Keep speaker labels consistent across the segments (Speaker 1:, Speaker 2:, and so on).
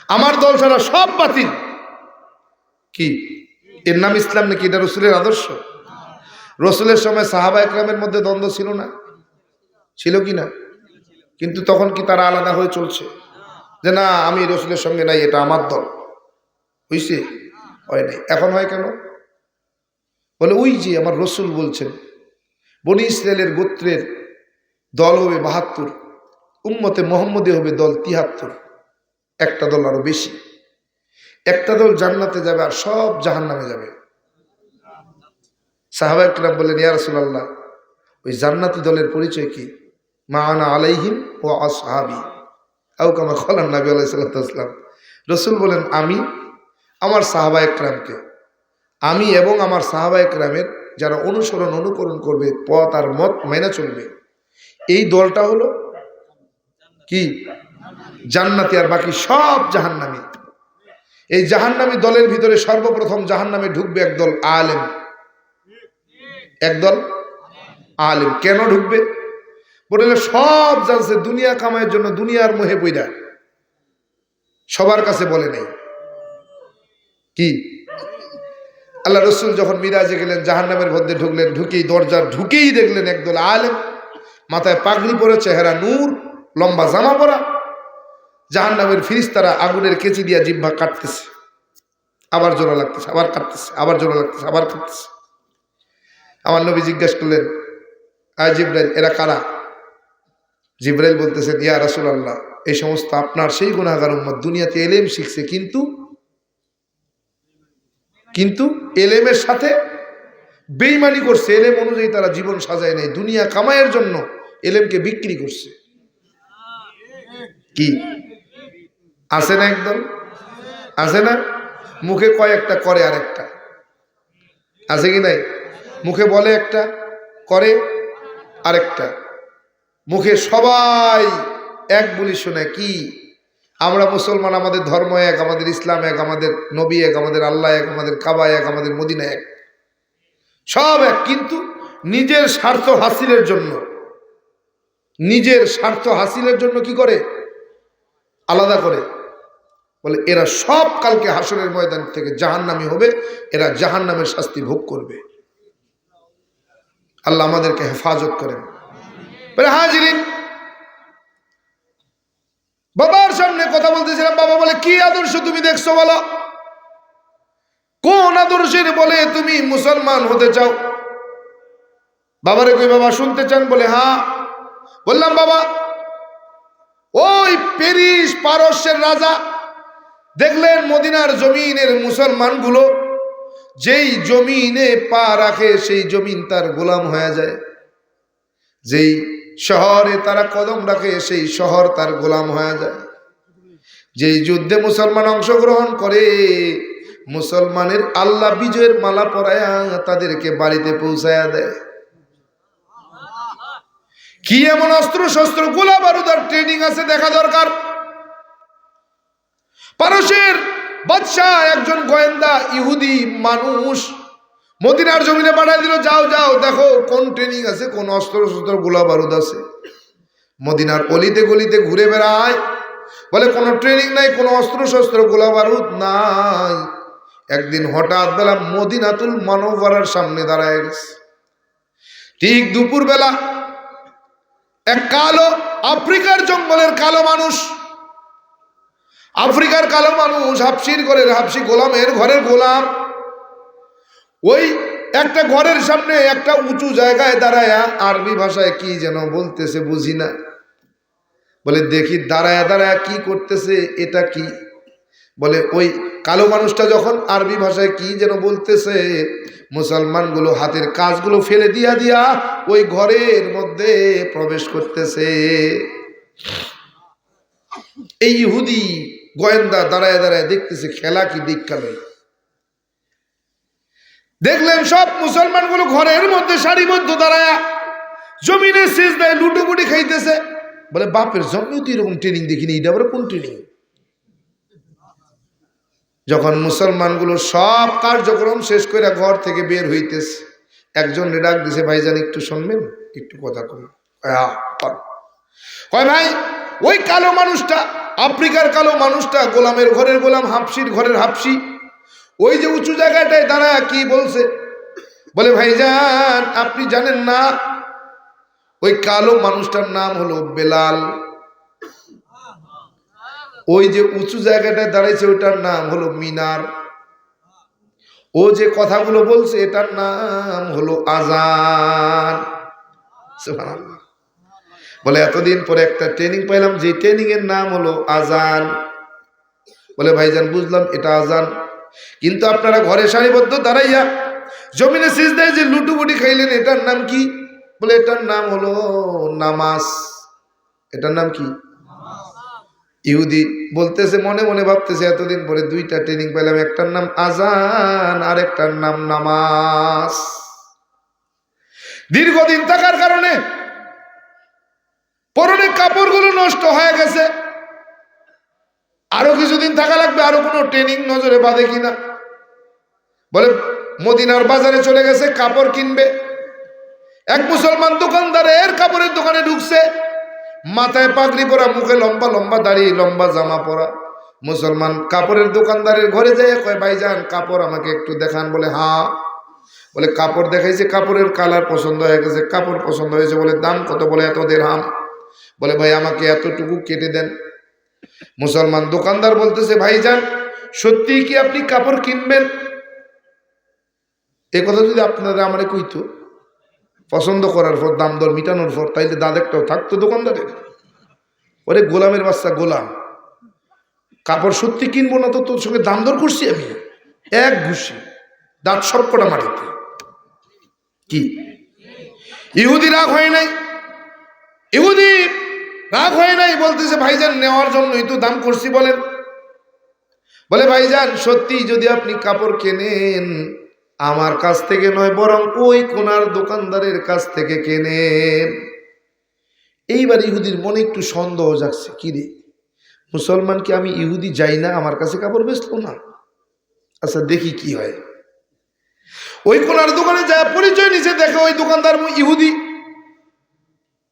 Speaker 1: আমার দল ছাড়া সব বাতিল। কি এর নাম ইসলাম নাকি? এটা রসুলের আদর্শ। রসুলের সময় সাহাবা একরামের মধ্যে দ্বন্দ্ব ছিল না? ছিল কি না? কিন্তু তখন কি তারা আলাদা হয়ে চলছে যে না আমি রসুলের সঙ্গে নাই, এটা আমার দল? হইছে? হয় নাই। এখন হয় কেন? বলে ওই যে আমার রসুল বলছেন বনি ইসরায়েলের গোত্রের দল হবে ৭২, উম্মতে মোহাম্মদী হবে দল ৭৩। একটা দল আরো বেশি। একটা দল জান্নাতে যাবে আর সব জাহান্নামে যাবে। সাহাবা একরাম বললেন, ইয়া রাসূলুল্লাহ, ওই জান্নাতি দলের পরিচয় কি? মা আনা আলাইহিম ওয়া আসহাবি আও কামা ক্বালা নবী আলাইহিস সালাতু ওয়াস সালাম। রাসূল বলেন, আমি আমার সাহাবা একরামকে, আমি এবং আমার সাহাবা একরামের যারা অনুকরণ করবে, পথ আর মত মেনে চলবে, এই দলটা হলো কি? জান্নাতি, আর বাকি সব জাহান্নামী। এই জাহান্নামী দলের ভিতরে সর্বপ্রথম জাহান্নামে ঢুকবে একদল আলেম। একদল আলেম কেন ঢুকবে? বলে সব জানছে দুনিয়া কামাইয়ের জন্য, দুনিয়ার মোহে পইরা সবার কাছে বলে নাই। কি আল্লাহ রসুল যখন মিরাজে গেলেন, জাহান্নামের মধ্যে ঢুকলেন, ঢুকেই দেখলেন একদল আলেম, মাথায় পাগড়ি পরে, চেহারা নূর, লম্বা জামা পরা। জাহান্নামের ফিরিস্তারা আগুনের কেচি দিয়া জিহ্বা কাটতেছে, আবার জোড়া লাগতেছে, আবার কাটতেছে, আবার জোড়া লাগতেছে, আবার কাটতেছে। আমার নবী জিজ্ঞেস করলেন, আয় জিবরাইল, এরা কারা? জিবরাইল বলতেছেন, ইয়া রাসূলুল্লাহ, এই সমস্ত আপনার সেই গুনাহগার উম্মত, দুনিয়াতে এলেম শিখছে কিন্তু এলেমের সাথে বেঈমানি করছে। এলেম অনুযায়ী তারা জীবন সাজায় নাই, দুনিয়া কামাইয়ের জন্য এলেমকে বিক্রি করছে। কি আছে না? একদল আছে না? মুখে কয় একটা, করে আর একটা। আছে কি নাই? মুখে বলে একটা, করে আরেকটা। মুখে সবাই এক বলি শোনে কি আমরা মুসলমান, আমাদের ধর্ম এক, আমাদের ইসলাম এক, আমাদের নবী এক, আমাদের আল্লাহ এক, আমাদের কাবা এক, আমাদের মদিনা এক, সব এক। কিন্তু নিজের স্বার্থ হাসিলের জন্য কি করে? আলাদা করে। বলে এরা সব কালকে হাসরের ময়দান থেকে জাহান্নামী হবে, এরা জাহান্নামের শাস্তি ভোগ করবে। আল্লাহ আমাদেরকে হেফাজত করেন। বলে হাজিরিন, বাবার সামনে কথা বলতেছিলাম। বাবা বলে, কি আদর্শ তুমি দেখছো বলো? কোন আদর্শের বলে তুমি মুসলমান হতে চাও? বাবারে কই, বাবা শুনতে চান? বলে হ্যাঁ। বললাম, বাবা ওই পেরিস পারস্যের রাজা দেখলেন মদিনার জমিনের মুসলমানগুলো যেই জমিনে পা রাখে সেই জমিন তার গোলাম হয়ে যায়, যেই শহরে তারা কদম রাখে সেই শহর তার গোলাম হয়ে যায়। যেই যুদ্ধে মুসলমান অংশগ্রহণ করে, মুসলমানের আল্লাহ বিজয়ের মালা পরায়া তাদেরকে বাড়িতে পৌঁছায়া দেয়। কি এমন অস্ত্র শস্ত্র, গোলা বারুদার ট্রেনিং আছে, দেখা দরকার। পারস্যের বাদশাহ একজন গোয়েন্দা ইহুদি মানুষ মদিনার জমিনে পাঠাই দিল, যাও যাও দেখো কোন ট্রেনিং আছে, কোন অস্ত্র শস্ত্র গোলা বারুদ আছে। মদিনার অলিতে গলিতে ঘুরে বেড়ায়, বলে কোনো ট্রেনিং নাই, কোনো অস্ত্র শস্ত্র গোলা বারুদ নাই। একদিন হঠাৎ বেলা মদিনাতুল মানওয়ারার সামনে দাঁড়ায় গেছে। ঠিক দুপুর বেলা এক কালো, আফ্রিকার জঙ্গলের কালো মানুষ, আফ্রিকার কালো মানুষ, হাফসির ঘরের হাফসি, গোলামের ঘরের গোলাম, ওই একটা ঘরের সামনে একটা উঁচু জায়গায় দাঁড়ায়া আরবি ভাষায় কি যেন বলতেছে, বুঝি না। বলে দেখি দাঁড়ায়া দাঁড়ায়া কি করতেছে, এটা কি? বলে ওই কালো মানুষটা যখন আরবি ভাষায় কি যেন বলতেছে, মুসলমানগুলো হাতের কাজগুলো ফেলে দিয়া দিয়া ওই ঘরের মধ্যে প্রবেশ করতেছে। এই ইহুদি গোয়েন্দা দাঁড়ায় দাঁড়ায় দেখতেছে খেলা কি দীক্ষালয়। দেখলেন সব মুসলমানগুলো ঘরের মধ্যে সারিবদ্ধ দাঁড়ায় জমিনে সিজদায় লুটোপুটি খাইতেছে। বলে বাপের জন্মেও তো এরকম ট্রেনিং দেখিনি, এটা আবার কোন ট্রেনিং? যখন মুসলমানগুলো সব কার্যক্রম শেষ করে ঘর থেকে বের হইতেছে, একজন ডাক দিছে, ভাইজান একটু শুনবেন, একটু কথা কম। কয় ভাই, ওই কালো মানুষটা আফ্রিকার কালো মানুষটা গোলামের ঘরের গোলাম, হাফসির ঘরের হাফসি, ওই যে উঁচু জায়গাটায় দাঁড়ায় কি বলছে, বলে ভাইজান আপনি জানেন না ওই কালো মানুষটার নাম হলো বেলাল, ওই যে উঁচু জায়গাটায় দাঁড়াইছে ওটার নাম হলো মিনার, ও যে কথাগুলো বলছে এটার নাম হলো আজান। সুবহানাল্লাহ। বলে এতদিন পরে একটা ট্রেনিং পাইলাম, যে ট্রেনিং এর নাম হলো আজান। বলে ভাইজান বুঝলাম এটা আজান, কিন্তু আপনারা ঘরে সারিবদ্ধ দাঁড়াইয়া জমিনে সিজদায় যে লুটুপুটি খাইলেন এটার নাম কি? বলে এটার নাম হলো নামাজ। এটার নাম কি? ইহুদি বলতেছে, মনে মনে ভাবতেছে এতদিন পরে দুইটা ট্রেনিং পেলাম, একটার নাম আজান আর একটার নাম নামাজ। দীর্ঘদিন থাকার কারণে পরনের কাপড়গুলো নষ্ট হয়ে গেছে, আরো কিছুদিন থাকা লাগবে, আরো কোনো ট্রেনিং নজরে বাঁধে কিনা। বলে মদিনার বাজারে চলে গেছে কাপড় কিনবে, এক মুসলমান দোকানদারের কাপড়ের দোকানে ঢুকছে, মাথায় পাগড়ি পরা, মুখে লম্বা লম্বা দাড়ি, লম্বা জামা পরা মুসলমান কাপড়ের দোকানদারের ঘরে যায়, কয় ভাইজান কাপড় আমাকে একটু দেখান। বলে হ্যাঁ। বলে কাপড় দেখাইছে, কাপড়ের কালার পছন্দ হয়ে গেছে, কাপড় পছন্দ হয়েছে। বলে দাম কত? বলে এত দিরহাম। বলে ভাই আমাকে এতটুকু কেটে দেন। মুসলমান দোকানদার বলতেছে, ভাইজান সত্যি কি আপনি কাপড় কিনবেন? এ কথা যদি আপনারা আমারে কইতো পছন্দ করার পর, দাম দর মিটানোর পর, তাইলে দাঁত একটাও থাকতো দোকানদারের। ওরে গোলামের বাচ্চা গোলাম, কাপড় সত্যি কিনবো না তো তোর সঙ্গে দাম দর করছি আমি, এক ঘুষি দাঁত সবকটা মাটিতে। কি ইহুদি রাগ হয় নাই? ইহুদি রাগ হয় নাই, বলতেছে ভাইজান নেওয়ার জন্যই তো দাম করছি বলেন। বলে ভাইজান সত্যি যদি আপনি কাপড় কেনেন আমার কাছ থেকে নয়, বরং ওই কোনার দোকানদারের কাছ থেকে কেনেন। এইবার ইহুদির মনে একটু সন্দেহ জাগছে, কি রে মুসলমান কি আমি ইহুদি যাই না, আমার কাছে কাপড় বেচলো না, আচ্ছা দেখি কি হয়। ওই কোনার দোকানে যায় পরিচয় নিচে, দেখে ওই দোকানদার ইহুদি।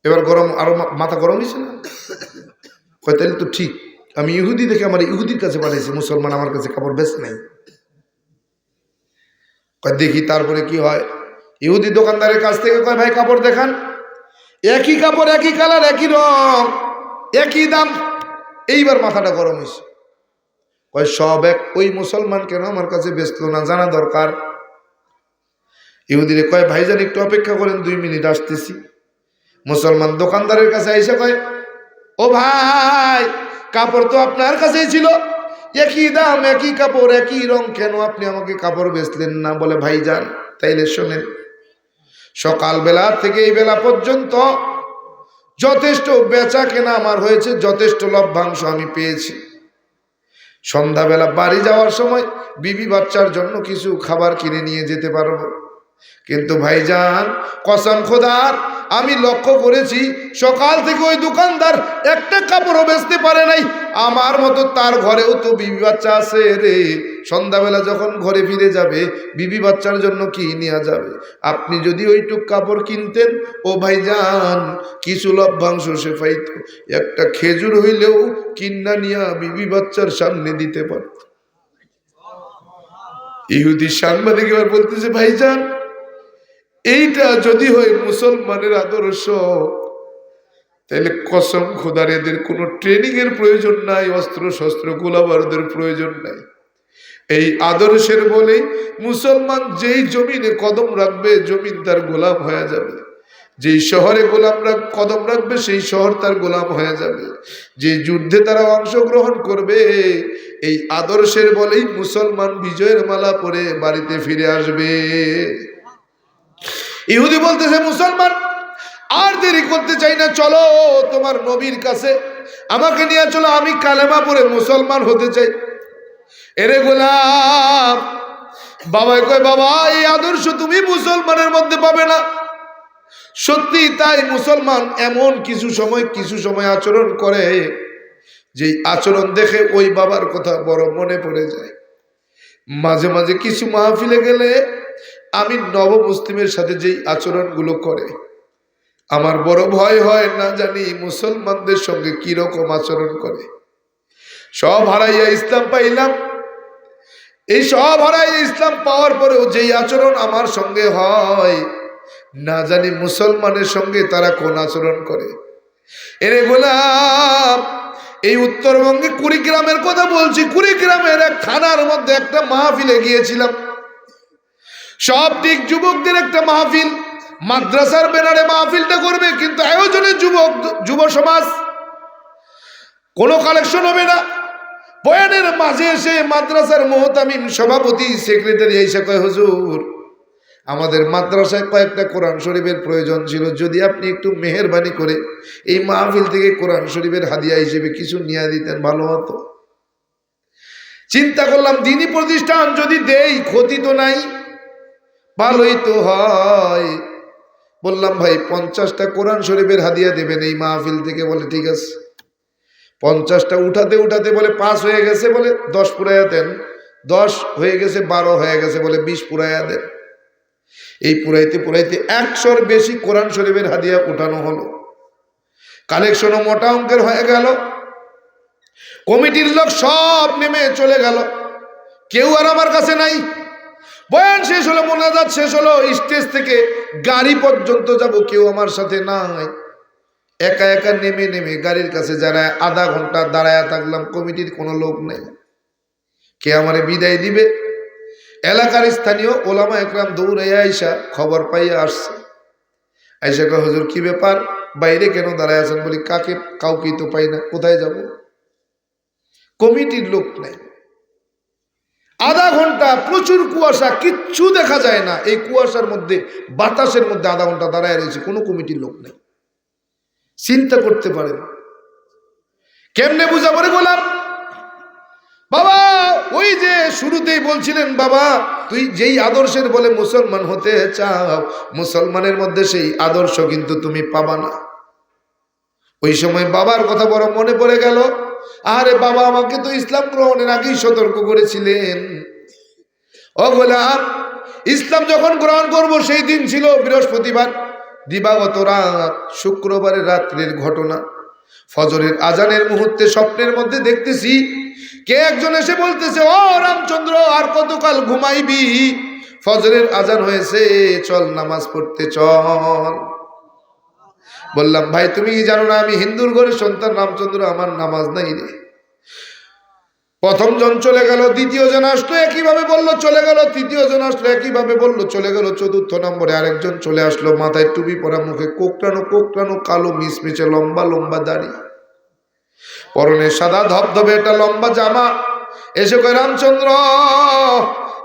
Speaker 1: এবার গরম, আরো মাথা গরম হয়েছে না, কয় তাহলে তো ঠিক, আমি ইহুদি দেখে আমার ইহুদির কাছে পাঠাইছি, মুসলমান আমার কাছে কাপড় বেচে নাই। দেখি তারপরে কি হয়। ইহুদি দোকানদারের কাছ থেকে কয় ভাই কাপড় দেখান। একই কাপড়, একই কালার, একই রং, একই দাম। এইবার মাথাটা গরম হয়েছে, কয় সব এক, ওই মুসলমান কেন আমার কাছে বেচলো না, জানা দরকার। ইহুদিরে কয় ভাইজান একটু অপেক্ষা করেন, 2 মিনিট আসতেছি। মুসলমান দোকানদারের কাছে এসে কয় ও ভাই কাপড় তো আপনার কাছেই ছিল, একই দাম, একই কাপড়, একই রং, কেন আপনি আমাকে কাপড় বেচলেন না? বলে ভাইজান তাইলে শোনেন, সকালবেলা থেকে এই বেলা পর্যন্ত যথেষ্ট বেচা কেনা আমার হয়েছে, যথেষ্ট লভ্যাংশ আমি পেয়েছি। সন্ধ্যাবেলা বাড়ি যাওয়ার সময় বিবি বাচ্চার জন্য কিছু খাবার কিনে নিয়ে যেতে পারবো, কিন্তু ভাইজান কসম খোদার আমি লক্ষ্য করেছি সকাল থেকে ওই দোকানদার একটা কাপড়ও বেচতে পারে নাই। আমার মতো তার ঘরেও তো বিবি বাচ্চা আছে রে, সন্ধ্যাবেলা যখন ঘরে ফিরে যাবে বিবি বাচ্চার জন্য কি নিয়ে যাবে? আপনি যদি ওইটুক কাপড় কিনতেন ও ভাইজান কিছু লভ্যাংশ সে পাইত, একটা খেজুর হইলেও কিন্না নিয়া বিবি বাচ্চার সামনে দিতে পারত। ইহুদি সাংবাদিক এবার বলতেছে ভাইজান এইটা যদি হয় মুসলমানের আদর্শ, তাহলে কসম খোদার এদের কোনো ট্রেনিং এর প্রয়োজন নাই, অস্ত্র শস্ত্র গোলাবারুদের প্রয়োজন নাই। এই আদর্শের বলেই মুসলমান যেই জমিনে কদম রাখবে জমিন তার গোলাম হয়ে যাবে, যেই শহরে কদম রাখবে সেই শহর তার গোলাম হয়ে যাবে, যে যুদ্ধে তারা অংশগ্রহণ করবে এই আদর্শের বলেই মুসলমান বিজয়ের মালা পরে বাড়িতে ফিরে আসবে। ইহুদি বলতেছে মুসলমান আর দেরি করতে চাই না, চলো তোমার নবীর কাছে আমাকে নিয়ে চলো, আমি কালেমা পড়ে মুসলমান হতে চাই। এরে গোলাম, বাবাই কয় বাবা এই আদর্শ তুমি মুসলমানের মধ্যে পাবে না। সত্যি তাই, মুসলমান এমন কিছু সময় আচরণ করে যে আচরণ দেখে ওই বাবার কথা বড় মনে পড়ে যায়। মাঝে মাঝে কিছু মাহফিলে গেলে আমি নবমুসলিমের সাথে যেই আচরণগুলো করে আমার বড় ভয় হয়, না জানি মুসলমানদের সঙ্গে কিরকম আচরণ করে। সব হারাইয়া ইসলাম পাইলাম। এই সব হারাইয়া ইসলাম পাওয়ার পরেও যেই আচরণ আমার সঙ্গে হয়, না জানি মুসলমানের সঙ্গে তারা কোন আচরণ করে। এরে গোলাম, এই উত্তরবঙ্গে কুড়িগ্রামের কথা বলছি। কুড়িগ্রামের এক থানার মধ্যে একটা মাহফিলে গিয়েছিলাম। সব দিক যুবকদের একটা মাহফিল, মাদ্রাসার ব্যানারে মাহফিলটা করবে, কিন্তু আয়োজনে যুব সমাজ। কোনো কালেকশন হবে না। বয়ানের মাঝে এসে মাদ্রাসার মুহতামিম, সভাপতি, সেক্রেটারি এসে কয়, হুজুর আমাদের মাদ্রাসায় কয়েকটা কোরআন শরীফের প্রয়োজন ছিল, যদি আপনি একটু মেহেরবানি করে এই মাহফিল থেকে কোরআন শরীফের হাদিয়া হিসেবে কিছু নিয়ে দিতেন ভালো হতো। চিন্তা করলাম দিনী প্রতিষ্ঠান যদি দেই ক্ষতি তো নাই, ভালোই তো হয়। বললাম ভাই 50টা কোরআন শরীফের হাদিয়া দেবেন এই মাহফিল থেকে। বলে ঠিক আছে। 50টা উঠাতে উঠাতে বলে 5 হয়ে গেছে, বলে 10 পুরাইয়া দেন। 10 হয়ে গেছে, 12 হয়ে গেছে, বলে 20 পুরাইয়া দেন। এই পুরাইতে পুরাইতে 100-র বেশি কোরআন শরীফের হাদিয়া উঠানো হলো। কালেকশনও মোটা অঙ্কের হয়ে গেল। কমিটির লোক সব নেমে চলে গেল, কেউ আর আমার কাছে নাই। বয়ান শেষ হলো, মোনাজাত শেষ হলো, স্টেজ থেকে গাড়ি পর্যন্ত যাব, কেউ আমার সাথে নাই। একা একা নেমে নেমে গাড়ির কাছে যারা আধা ঘন্টা দাঁড়ায় থাকলাম। কমিটির কোনো লোক নেই, কে আমারে বিদায় দিবে। এলাকার স্থানীয় ওলামা একরাম দৌড়াইয়া আইসা খবর পাইয়া আসছে। আইসা কয়, হুজুর কি ব্যাপার, বাইরে কেন দাঁড়ায় আছেন? বলি কাউকেই তো পাই না, কোথায় যাব? কমিটির লোক নেই। আধা ঘন্টা, প্রচুর কুয়াশা, কিচ্ছু দেখা যায় না। এই কুয়াশার মধ্যে, বাতাসের মধ্যে আধা ঘন্টা দাঁড়ায় রয়েছে, কোনো কমিটির লোক নেই। চিন্তা করতে পারেন কেমনে বুঝা পড়ে গোলাম। বাবা ওই যে শুরুতেই বলছিলেন, বাবা তুই যেই আদর্শের বলে মুসলমান হতে চাও, মুসলমানের মধ্যে সেই আদর্শ কিন্তু তুমি পাবা না। ওই সময় বাবার কথা বড় মনে পড়ে গেল। আরে বাবা আমাকে তো ইসলাম গ্রহণের আগেই সতর্ক করেছিলেন। ও গোলাম, ইসলাম যখন গ্রহণ করব সেই দিন ছিল বৃহস্পতিবার, দিবাগত রাত, শুক্রবারের রাত্রির ঘটনা। ফজরের আজানের মুহূর্তে স্বপ্নের মধ্যে দেখতেছি কে একজন এসে বলতেছে, ও রামচন্দ্র আর কতকাল ঘুমাইবি? ফজরের আজান হয়েছে, চল নামাজ পড়তে চল। বললাম ভাই তুমি কি জানো না আমি হিন্দুর ঘরের সন্তান রামচন্দ্র, আমার নামাজ নাই রে। প্রথম জন চলে গেল, দ্বিতীয় জন আসলো একইভাবে বললো চলে গেল, তৃতীয় জন আসলো একইভাবে বললো চলে গেল, চতুর্থ নম্বরে আরেকজন চলে আসলো, মাথায় টুপি পরা, মুখে কোকড়ানো কোকড়ানো কালো মিশমিশে লম্বা লম্বা দাড়ি, পরনে সাদা ধবধবে একটা লম্বা জামা। এসে কয়, রামচন্দ্র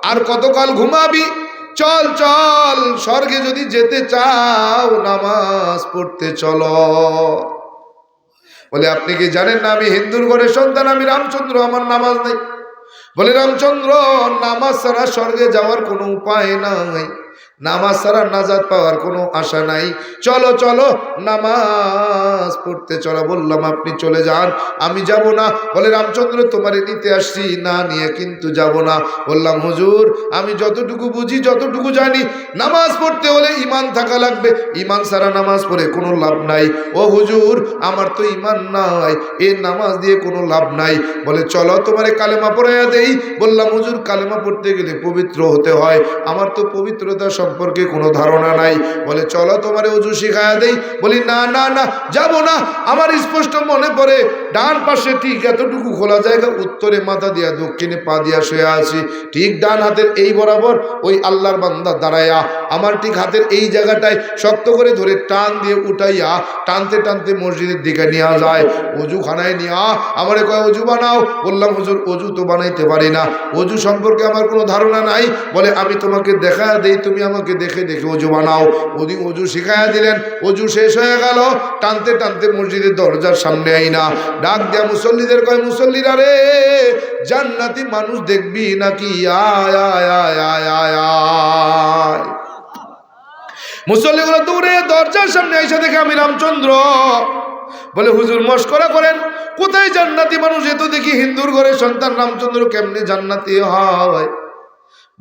Speaker 1: আর কতকাল ঘুমাবি? চল চল, স্বর্গে যদি যেতে চাও নামাজ পড়তে চলো। বলে আপনি কি জানেন না আমি হিন্দুর ঘরের সন্তান, আমি রামচন্দ্র, আমার নামাজ নেই। বলে রামচন্দ্র নামাজ ছাড়া স্বর্গে যাওয়ার কোনো উপায় নাই, নামাজ ছাড়া নাজাত পাওয়ার কোনো আশা নাই, চলো চলো নামাজ পড়তে চলো। বললাম আপনি চলে যান, আমি যাব না। বলে রামচন্দ্র তোমারে নিতে আসছি, না নিয়ে কিন্তু যাব না। বললাম হুজুর আমি যতটুকু বুঝি যতটুকু জানি, নামাজ পড়তে হলে ঈমান থাকা লাগবে, ঈমান ছাড়া নামাজ পড়ে কোনো লাভ নাই। ও হুজুর আমার তো ঈমান নাই, এই নামাজ দিয়ে কোনো লাভ নাই। বলে চলো তোমারে কালেমা পড়াইয়া দেই। বললাম হুজুর কালেমা পড়তে গেলে পবিত্র হতে হয়, আমার তো পবিত্রতা সম্পর্কে কোনো ধারণা নাই। বলে চলো তোমারে ওযু শিখায়া দেই। বলি না না না যাব না, আমার স্পষ্ট মনে পড়ে ডান পাশে ঠিক এতটুকু খোলা জায়গা, উত্তরে মাথা দিয়া দক্ষিণে পা দিয়া শুয়ে আছি, ঠিক ডান হাতের এই বরাবর ওই আল্লাহর বান্দা দাঁড়ায়া আমার ঠিক হাতের এই জায়গাটায় শক্ত করে ধরে টান দিয়ে উঠাইয়া টানতে টানতে মসজিদের দিকে নিয়ে যায়। অজু খানায় নিয়া আমারে কয় অজু বানাও। বললাম হুজুর অজু তো বানাইতে পারি না, অজু সম্পর্কে আমার কোনো ধারণা নাই। বলে আমি তোমাকে দেখা দেই, তুমি আমাকে দেখে দেখে অজু বানাও। ওদিন অজু শিখাইয়া দিলেন, অজু শেষ হয়ে গেল, টানতে টানতে মসজিদের দরজার সামনে আইনা ডাক দেয়া মুসল্লিদের কয়, মুসল্লিরা রে জান্নাতি মানুষ দেখবি নাকি? আয় আয় আয় আয় আয় আয়। মুসল্লিগুলো দৌড়ে দরজার সামনে এসে দেখে আমি রামচন্দ্র। বলে হুজুর মস্করা করেন, কোথায় জান্নাতি মানুষ? এ তো দেখি হিন্দুর ঘরের সন্তান রামচন্দ্র, কেমনে জান্নাতি হয়?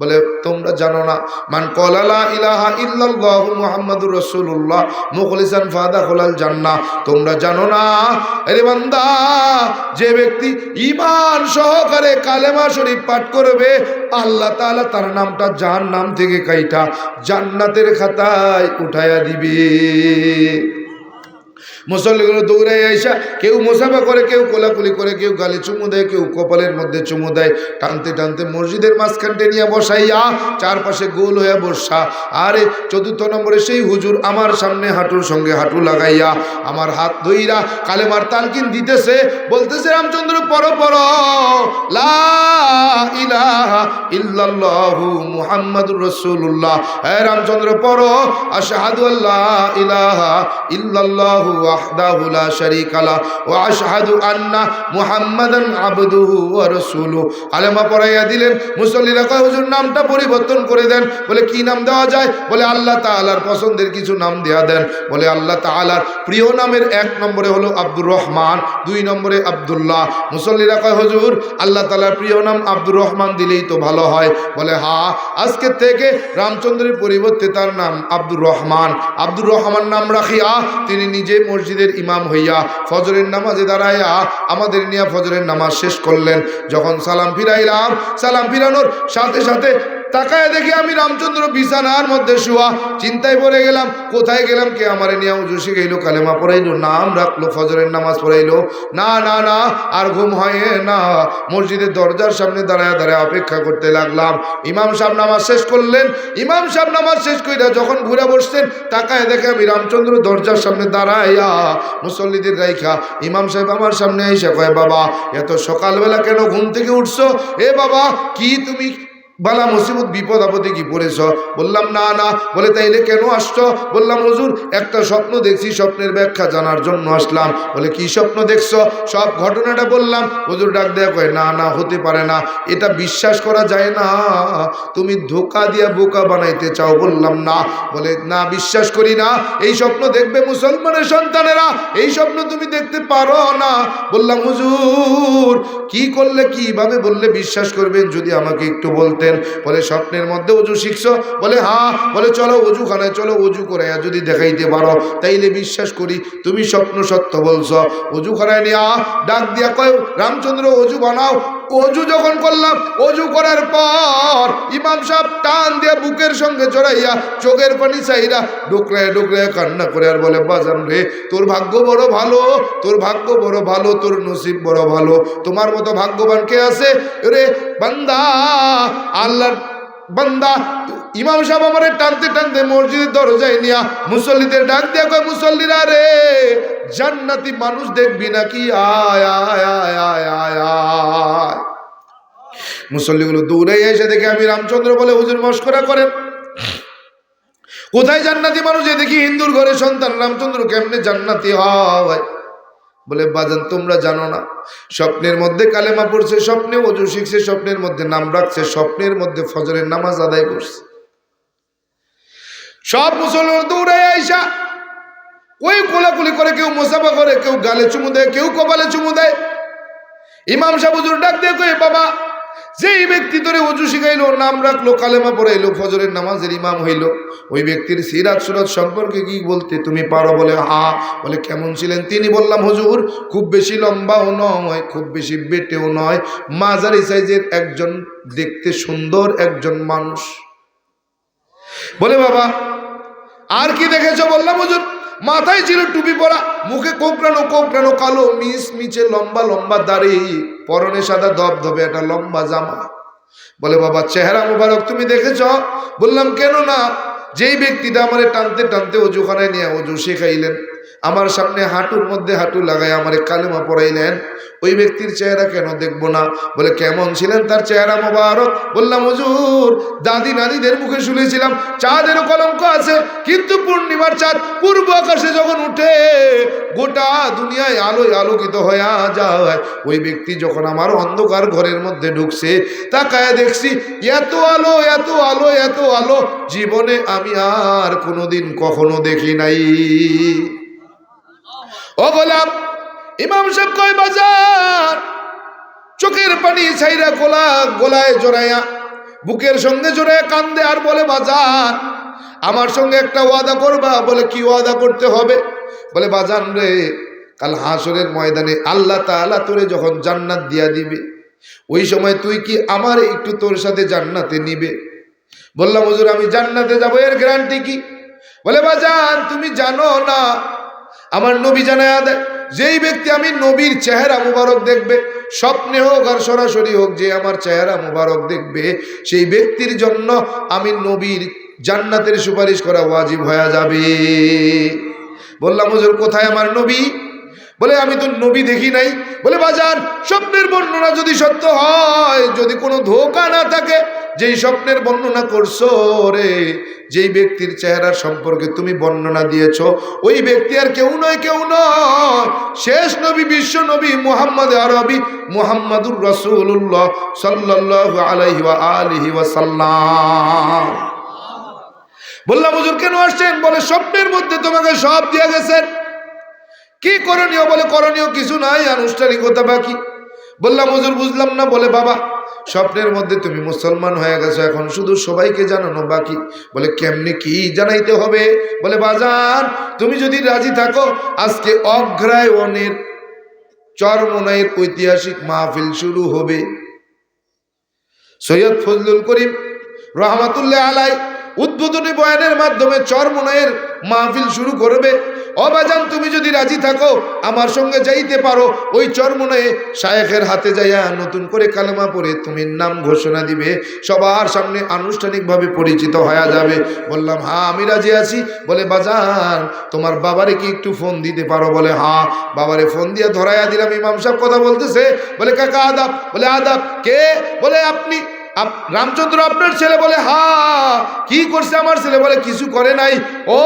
Speaker 1: বলে তোমরা জানো না মান ক্বালা লা ইলাহা ইল্লাল্লাহু মুহাম্মাদুর রাসূলুল্লাহ মুখলিসান ফাদাখালাল জান্নাহ, তোমরা জানো না আরে বান্দা যে ব্যক্তি ঈমান সহকারে কালেমা শরীফ পাঠ করবে আল্লাহ তাআলা তার নামটা জাহান্নাম থেকে কাইটা জান্নাতের খাতায় উঠায়া দিবে। মুসল্লিগুলো দৌড়াই আইসা কেউ মোসাফা করে, কেউ কোলাকুলি করে, কেউ গালে চুমু দেয়, কেউ কপালের মধ্যে চুমু দেয়, টানতে টানতে মসজিদের মাঝখানটে নিয়ে বসাইয়া চারপাশে গোল হইয়া বসা। আরে চতুর্থ নম্বরে সেই হুজুর আমার সামনে হাঁটুর সঙ্গে হাঁটু লাগাইয়া আমার হাত ধইরা কালেমার তালকিন দিতেছে, বলতেছে রামচন্দ্র পড়ো পড়ো লা ইলাহা ইল্লাল্লাহু মুহাম্মাদুর রাসূলুল্লাহ। হে রামচন্দ্র পড়ো আশহাদু আল্লা ইলাহা ইল্লাল্লাহু ওয়াহদাহু লা শারীকা লাহু ওয়া আশহাদু আন্না মুহাম্মাদান আবদুহু ওয়া রাসূলুহু। কালেমা পড়াইয়া দিলেন। মুসল্লিরা কয় হুজুর নামটা পরিবর্তন করে দেন। বলে কি নাম দেওয়া যায়? বলে আল্লাহ তাআলার পছন্দের কিছু নাম দেয়া দেন। বলে আল্লাহ তাআলার প্রিয় নামের 1 নম্বরে হলো আব্দুর রহমান, 2 নম্বরে আব্দুল্লাহ। মুসল্লিরা কয় হুজুর আল্লাহ তাআলার প্রিয় নাম আব্দুর রহমান দিলেই তো ভালো হয়। বলে হ্যাঁ, আজকে থেকে রামচন্দ্রের পরিবর্তে তার নাম আব্দুর রহমান। আব্দুর রহমান নাম রাখিয়া তিনি নিজে মসজিদের ইমাম হইয়া ফজরের নামাজে দাঁড়াইয়া আমাদের নিয়ে ফজরের নামাজ শেষ করলেন। যখন সালাম ফিরাইলাম, সালাম ফিরানোর সাথে সাথে তাকায় দেখি আমি রামচন্দ্র বিছানার মধ্যে শুয়া। চিন্তায় পড়ে গেলাম, কোথায় গেলাম? কে আমারে নিয়ে উজু শিখাইলো, কালেমা পড়াইলো, নাম রাখলো, ফজরের নামাজ পড়াইলো। না না না, আর ঘুম হয় না। মসজিদের দরজার সামনে দাঁড়ায় দাঁড়ায় অপেক্ষা করতে লাগলাম। ইমাম সাহেব নামাজ শেষ করলেন। ইমাম সাহেব নামাজ শেষ কইরা যখন ঘুরে বসছেন, তাকায় দেখে আমি রামচন্দ্র দরজার সামনে দাঁড়াইয়া মুসল্লিদের রাইখা ইমাম সাহেব আমার সামনে এসে কয়, বাবা এত সকালবেলা কেন ঘুম থেকে উঠছো? এ বাবা কি তুমি বালা মুসিবত বিপদ আপদে কি পড়েছ? বললাম না না। বলে তাইলে কেন আসছো? বললাম হুজুর একটা স্বপ্ন দেখছি, স্বপ্নের ব্যাখ্যা জানার জন্য আসলাম। বলে কি স্বপ্ন দেখছো? সব ঘটনাটা বললাম। হুজুর ডাক দেয়া কয়, না না হতে পারে না, এটা বিশ্বাস করা যায় না, তুমি ধোকা দিয়া বোকা বানাইতে চাও। বললাম না। বলে না বিশ্বাস করি না, এই স্বপ্ন দেখবে মুসলমানের সন্তানেরা, এই স্বপ্ন তুমি দেখতে পারো না। বললাম হুজুর কি করলে কিভাবে বললে বিশ্বাস করবেন যদি আমাকে একটু বলতেন। বলে স্বপ্নের মধ্যে অজু শিখছো? বলে হ্যাঁ। বলে চলো অজুখানায় চলো, অজু করে যদি দেখাইতে পারো তাইলে বিশ্বাস করি তুমি স্বপ্ন সত্য বলছো। অজুখানায় নিয়ে ডাক দিয়া কয়, রামচন্দ্র অজু বানাও। অজু যখন করলাম, অজু করার পর ইমাম সাহেব টান দিয়ে বুকের সঙ্গে চড়াইয়া চোখের পানি চাইরা ডুকরায় ডুকরায় কান্না করে আর বলে, বাজান রে তোর ভাগ্য বড় ভালো, তোর ভাগ্য বড় ভালো, তোর নসিব বড় ভালো, তোমার মতো ভাগ্যবান কে আছে রে বান্দা। আল্লাহর বান্দা ইমাম সাহেব আমারে টানতে টানতে মসজিদের দরজায় নিয়া মুসল্লিদের ডাক দিয়া কয়, মুসল্লিরা রে জান্নাতি মানুষ দেখবি নাকি? আয় আয় আয় আয় আয় আয়। মুসল্লিগুলো দৌড়াই এসে দেখে আমি রামচন্দ্র। বলে হুজুর মস্করা করেন, কোথায় জান্নাতি মানুষ? দেখি হিন্দুর ঘরে সন্তান রামচন্দ্র কেমনে জান্নাতি হয়? বলে বাজান তোমরা জানো না, স্বপ্নের মধ্যে কালেমা পড়ছে, স্বপ্নে ওযু শিখছে, স্বপ্নের মধ্যে নাম রাখছে, স্বপ্নের মধ্যে ফজরের নামাজ আদায় করছে। সব মুসলমান দৌড়ায় আইসা ওই কোলাকুলি করে, কেউ মোসাফা করে, কেউ গালে চুমু দেয়, কেউ কপালে চুমু দেয়। ইমাম সাহেব হুজুর ডাক দিয়ে কই, বাবা যেই ব্যক্তি ধরে ওযু শিখাইলো, নাম রাখলো, কালেমা পড়াইলো, ফজরের নামাজের ইমাম হইল, ওই ব্যক্তির সিরাত সুরাত সম্পর্কে কি বলতে তুমি পারো? বলে হ্যাঁ। বলে কেমন ছিলেন তিনি? বললাম হুজুর খুব বেশি লম্বাও নয়, খুব বেশি বেটেও নয়, মাঝারি সাইজের একজন দেখতে সুন্দর একজন মানুষ। বলে বাবা আর কি দেখেছো? বললাম হুজুর মাথায় ছিল টুপি পরা, মুখে কোকড়ানো কোকড়ানো কালো মিস মিচে লম্বা লম্বা দাড়ি, পরনে সাদা ধবধবে একটা লম্বা জামা। বলে বাবা চেহারা মোবারক তুমি দেখেছ? বললাম কেন না, যেই ব্যক্তিটা আমারে টানতে টানতে অজুখানায় নিয়ে অজু শেখাইলেন, আমার সামনে হাঁটুর মধ্যে হাঁটু লাগাই আমারে কালেমা পড়াইলেন, ওই ব্যক্তির চেহারা কেন দেখবো না? বলে কেমন ছিলেন তার চেহারা মোবারক? বললাম হুজুর দাদি নানিদের মুখে শুনেছিলাম চাঁদেরও কলঙ্ক আছে, কিন্তু পূর্ণিমার চাঁদ পূর্ব আকাশে যখন উঠে গোটা দুনিয়ায় আলোয় আলোকিত হয়ে যায়। ওই ব্যক্তি যখন আমার অন্ধকার ঘরের মধ্যে ঢুকছে, তাকায় দেখছি এত আলো এত আলো এত আলো, জীবনে আমি আর কোনোদিন কখনো দেখি নাই। ও গোলাম ইমাম সাহেব কয়, বাজার চোখের পানি ছাইরা গোলায় জড়াইয়া বুকের সঙ্গে জোরে কান্দে আর বলে বাজান আমার সঙ্গে একটা ওয়াদা করবা। বলে কি ওয়াদা করতে হবে? বলে বাজান রে, কাল হাসরের ময়দানে আল্লাহ তাআলা তোরে যখন জান্নাত দিয়া দিবে, ওই সময় তুই কি আমার একটু তোর সাথে জান্নাতে নিবে? বললাম হুজুর আমি জান্নাতে যাব, এর গ্যারান্টি কি? বলে বাজান তুমি জানো না, আমার নবী জানায়া দেয়, যেই ব্যক্তি আমি নবীর চেহারা মুবারক দেখবে, স্বপ্নে হোক আর সরাসরি হোক, যে আমার চেহারা মুবারক দেখবে, সেই ব্যক্তির জন্য আমি নবীর জান্নাতের সুপারিশ করা ওয়াজিব হয়ে যাবে। বললাম হুজুর কোথায় আমার নবী? বলে আমি তো নবী দেখি নাই। বলে বাজান স্বপ্নের বর্ণনা যদি সত্য হয়, যদি কোনো ধোঁকা না থাকে, যেই স্বপ্নের বর্ণনা করছো রে, যেই ব্যক্তির চেহারা সম্পর্কে তুমি বর্ণনা দিয়েছো, ওই ব্যক্তি আর কেউ নয়, কেউ নয়, শেষ নবী, বিশ্ব নবী মুহাম্মদ আরবি মুহাম্মাদুর রাসূলুল্লাহ সাল্লাল্লাহু আলাইহি ওয়া আলিহি ওয়াসাল্লাম। বললাম হুজুর কেন আসছেন? বলে স্বপ্নের মধ্যে তোমাকে সব দিয়ে গেছেন, কি করণীয়? বলে করণীয় কিছু নাই, আনুষ্ঠানিকতা বাকি। বললাম হুজুর বুঝলাম না। বলে বাবা স্বপ্নের মধ্যে তুমি মুসলমান হয়ে গেছো, এখন শুধু সবাইকে জানানো বাকি। বলে কেমনি কি জানাইতে হবে? বলে বাজান তুমি যদি রাজি থাকো, আজকে অগ্রায়ণের চরমোনাইয়ের ঐতিহাসিক মাহফিল শুরু হবে। সৈয়দ ফজলুল করিম রহমাতুল্লাহ আলাই উদ্বোধনী বয়ানের মাধ্যমে চরমোনাইয়ের মাহফিল শুরু করবে। অবাজান তুমি যদি রাজি থাকো, আমার সঙ্গে যাইতে পারো। ওই চরমোনায়ে শায়েখের হাতে যাইয়া নতুন করে কালেমা পড়ে তুমি নাম ঘোষণা দিবে, সবার সামনে আনুষ্ঠানিকভাবে পরিচিত হয়ে যাবে। বললাম হ্যাঁ আমি রাজি আছি। বলে বাজান তোমার বাবারে কি একটু ফোন দিতে পারো? বলে হ্যাঁ। বাবারে ফোন দিয়ে ধরাইয়া দিলাম, ইমাম সাহেব কথা বলতেছে। বলে কাকা আদাব। বলে আদাব। কে? বলে আপনি রামচন্দ্র আপনার ছেলে? বলে হ্যাঁ। কি করছে আমার ছেলে? বলে কিছু করে নাই। ও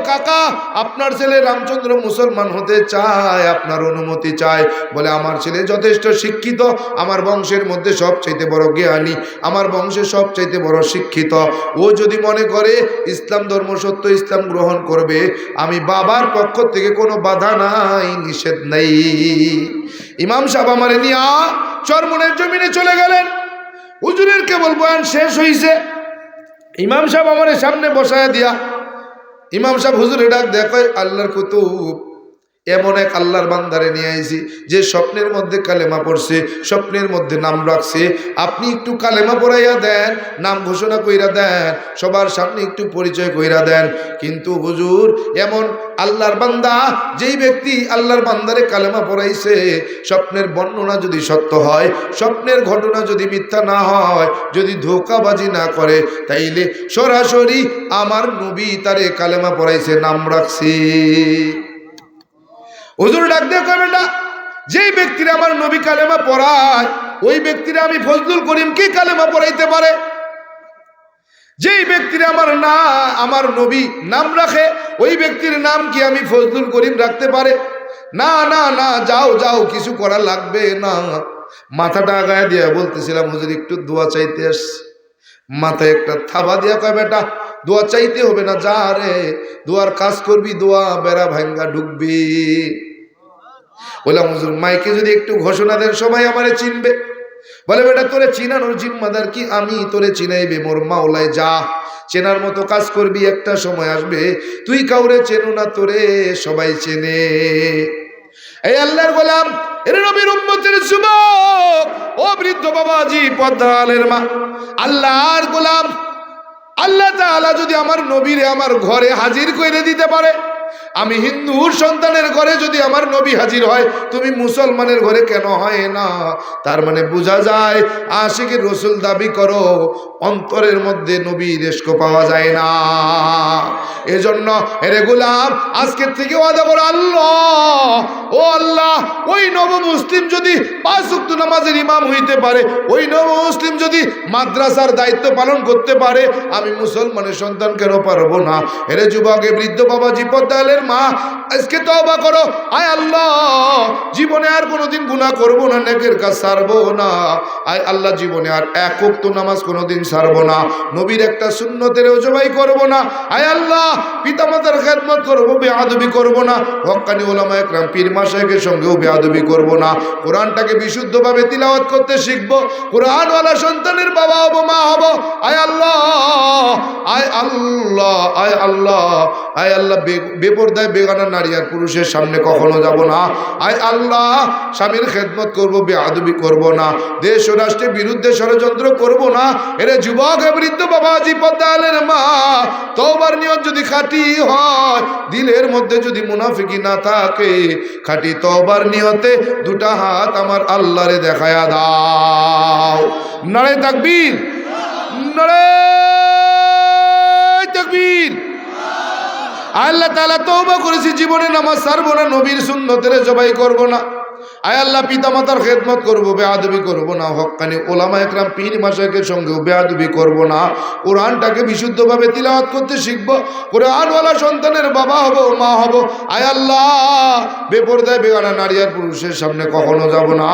Speaker 1: কাকা আপনার ছেলে রামচন্দ্র মুসলমান হতে চায়, আপনার অনুমতি চায়। বলে আমার ছেলে যথেষ্ট শিক্ষিত, আমার বংশের মধ্যে সবচাইতে বড় জ্ঞানী, আমার বংশে সবচাইতে বড় শিক্ষিত। ও যদি মনে করে ইসলাম ধর্ম সত্য, ইসলাম গ্রহণ করবে, আমি বাবার পক্ষ থেকে কোনো বাধা নাই, নিষেধ নাই। ইমাম সাহেব আমারে নিয়ে চরমনের জমিনে চলে গেলেন। হুজুরের কেবল বয়ান শেষ হইছে, ইমাম সাহেব আমার সামনে বসায় দিয়া ইমাম সাহেব হুজুরে ডাক দেখো, আল্লাহর কুতুব এমন এক আল্লাহর বান্দারে নিয়ে আইছি, যে স্বপ্নের মধ্যে কালেমা পড়ছে, স্বপ্নের মধ্যে নাম রাখছে। আপনি একটু কালেমা পড়াইয়া দেন, নাম ঘোষণা কইরা দেন, সবার সামনে একটু পরিচয় কইরা দেন। কিন্তু হুজুর এমন আল্লাহর বান্দা, যেই ব্যক্তি আল্লাহর বান্দারে কালেমা পড়াইছে, স্বপ্নের বর্ণনা যদি সত্য হয়, স্বপ্নের ঘটনা যদি মিথ্যা না হয়, যদি ধোঁকাবাজি না করে, তাইলে সরাসরি আমার নবী তারে কালেমা পড়াইছে, নাম রাখছে। হুজুর ডাক দিয়ে কইবেন না, যেই ব্যক্তিরা আমার নবী কালেমা পড়ায়, ওই ব্যক্তিরা আমি ফজলুল করিম কি কালেমা পড়াইতে পারে? যেই ব্যক্তিরা আমার নবী নাম রাখে, ওই ব্যক্তির নাম কি আমি ফজলুল করিম রাখতে পারে? না না না, যাও যাও, কিছু করা লাগবে না। মাথাটা আগায় দিয়া বলতেছিলাম হুজুর একটু দোয়া চাইতে আসছি। মাথায় একটা থাবা দিয়া কয় বেটা দোয়া চাইতে হবে না, যা রে দোয়ার কাজ করবি, দোয়া বেড়া ভাঙ্গা ঢুকবি। বললাম হুজুর মাইকে যদি একটু ঘোষণা দেন সবাই আমারে চিনবে। বলে বেটা তোরে চিনানোর জিম্মাদার কি আমি? তোরে চিনাইবে মোর মাওলায়, যা চেনার মতো কাজ করবি, একটা সময় আসবে তুই কাউরে চেনো না, তোরে সবাই চেনে। এই আল্লাহর গোলাম, এর নবীর উম্মতের যুবক, ও বৃদ্ধ বাবাজি, পদ্মালের মা, আল্লাহর গোলাম, আল্লাহ তাআলা যদি আমার নবীরে আমার ঘরে হাজির করে দিতে পারে, আমি হিন্দুর সন্তানের ঘরে যদি আমার নবী হাজির হয়, তুমি মুসলমানের ঘরে কেন হয় না? তার মানে বোঝা যায় আশিকের রসুল দাবি করো, অন্তরের মধ্যে নবীর ইশক পাওয়া যায় না। এজন্য এরে গোলাম আজকের থেকে ওয়াদা করো, আল্লাহ ও আল্লাহ, ওই নব মুসলিম যদি 5 ওয়াক্ত নামাজের ইমাম হইতে পারে, ওই নব মুসলিম যদি মাদ্রাসার দায়িত্ব পালন করতে পারে, আমি মুসলমানের সন্তান কেন পারবো না? এরে যুবক, বৃদ্ধ বাবাজি, পদ্মালের মা, আজকে তওবা করো। আয় আল্লাহ, জীবনে আর কোনোদিন গুনাহ করব না, নেকের কাজ ছাড়বো না। আয় আল্লাহ, জীবনে আর এক ওয়াক্ত নামাজ কোনোদিন ছাড়বো না, নবীর একটা সুন্নতেরও জবাই করব না। আয় আল্লাহ, পিতামাতার খেদমত করবো, বেয়াদবি করব না। হক্কানি ওলামা একরাম পীর মাশায়েখের সঙ্গেও বেয়াদবি করব না। কোরআনটাকে বিশুদ্ধভাবে তিলাওয়াত করতে শিখবো, কোরআনওয়ালা সন্তানের বাবা হব, মা হব। আয় আল্লাহ, আয় আল্লাহ, আয় আল্লাহ, আয় আল্লাহ, বেপরদায় বেগানা নারী আর পুরুষের সামনে কখনো যাব না। আয় আল্লাহ, স্বামীর খেদমত করব, বেয়াদবি করব না, দেশ ও রাষ্ট্রের বিরুদ্ধে ষড়যন্ত্র করব না। এরে যুবক, বৃদ্ধ বাবাজি, পদ্মালের মা, তওবার নিয়ত যদি খাঁটি হয়, দিলের মধ্যে যদি মুনাফিকি না থাকে, খাঁটি তওবার নিয়তে দুটা হাত আমার আল্লাহরে দেখায়া দাও। নারে তাকবীর, নারে তাকবীর। আল্লাহ তাআলা তওবা করেছি, জীবনে নামাজ ছাড়বো না, নবীর সুন্নতের জবাই করব না। আয় আল্লাহ, পিতামাতার খেদমত করবো, বেয়াদবি করব না। হক্কানি ওলামা একরাম পীর মাশায়েখের সঙ্গেও বেয়াদবি করব না। কোরআনটাকে বিশুদ্ধভাবে তিলাওয়াত করতে শিখব, কোরআনওয়ালা সন্তানের বাবা হব, মা হব। আয় আল্লাহ, বেপরদায় বেগানা নারী আর পুরুষের সামনে কখনো যাব না,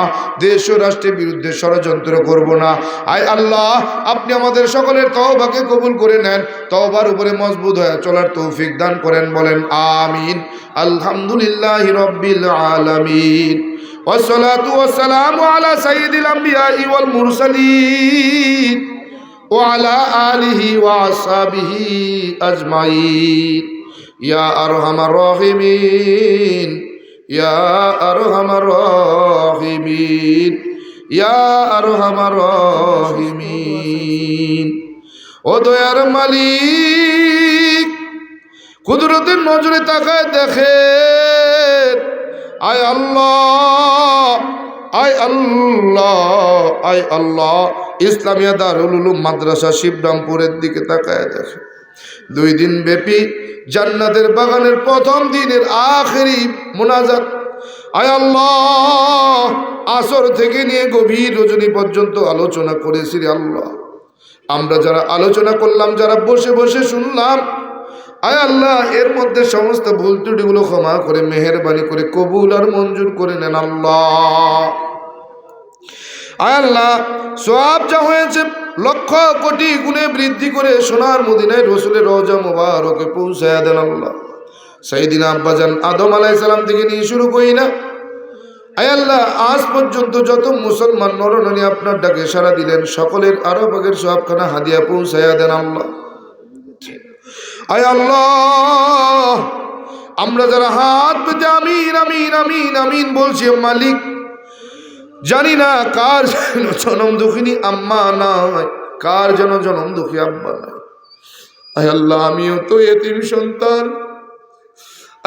Speaker 1: দেশ ও রাষ্ট্রের বিরুদ্ধে ষড়যন্ত্র করব না। আয় আল্লাহ, আপনি আমাদের সকলের তওবাকে কবুল করে নেন, তওবার উপরে মজবুত হয়ে চলার তৌফিক দান করেন। বলেন আমিন। আলহামদুলিল্লাহি রাব্বিল আলামিন। والصلاة والسلام على سيد الأنبياء والمرسلين وعلى آله وأصحابه أجمعين يا أرحم الراحمين يا أرحم الراحمين يا أرحم الراحمين। ও দয়ার মালিক, কুদরতের নজরে তাকায় দেখেন। আয় আল্লাহ, আয় আল্লাহ, আয় আল্লাহ, ইসলামিয়া দারুল উলুম মাদ্রাসা শিবরামপুরের দিকে তাকায় দেখে। 2 দিন ব্যাপী জান্নাতের বাগানের প্রথম দিনের আখেরি মুনাজাত। আয় আল্লাহ, আসর থেকে নিয়ে গভীর রজনী পর্যন্ত আলোচনা করেছি রে আল্লাহ। আমরা যারা আলোচনা করলাম, যারা বসে বসে শুনলাম, আয় আল্লাহ, এর মধ্যে সমস্ত ভুল ত্রুটিগুলো ক্ষমা করে মেহেরবানি করে কবুল আর মঞ্জুর করে নেন আল্লাহ। আয় আল্লাহ, সওয়াব যা হয়েছে লক্ষ কোটি গুণে বৃদ্ধি করে সোনার মদিনায় রসুলের রওজা মুবারকে পৌঁছায়া দেন আল্লাহ। সাইয়েদিনা আব্বাজান আদম আলাইহিস সালাম থেকে নিয়ে শুরু করি না, আয় আল্লাহ, আজ পর্যন্ত যত মুসলমান নরনারী আপনার ডাকে সাড়া দিলেন, সকলের আরো ভাগের সওয়াবখানা হাদিয়া পৌঁছায়া দেন আল্লাহ। আয় আল্লাহ, আমরা যারা হাত পেতে আমিন আমিন আমিন আমিন বলছি, মালিক, জানি না কার যেন জনম দুঃখিনী আম্মা নাই, কার যেন জনম দুঃখী আব্বা নাই। আয় আল্লাহ, আমিও তো এতিম সন্তান।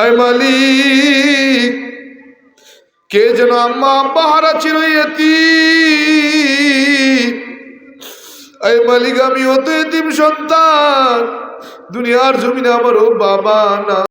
Speaker 1: আয় মালিক, কে যেন আম্মা আব্বা হারা ছিল এতিম। আয় মালিক, আমিও তো এতিম সন্তান, দুনিয়ার জমিনে আমারও বাবা না।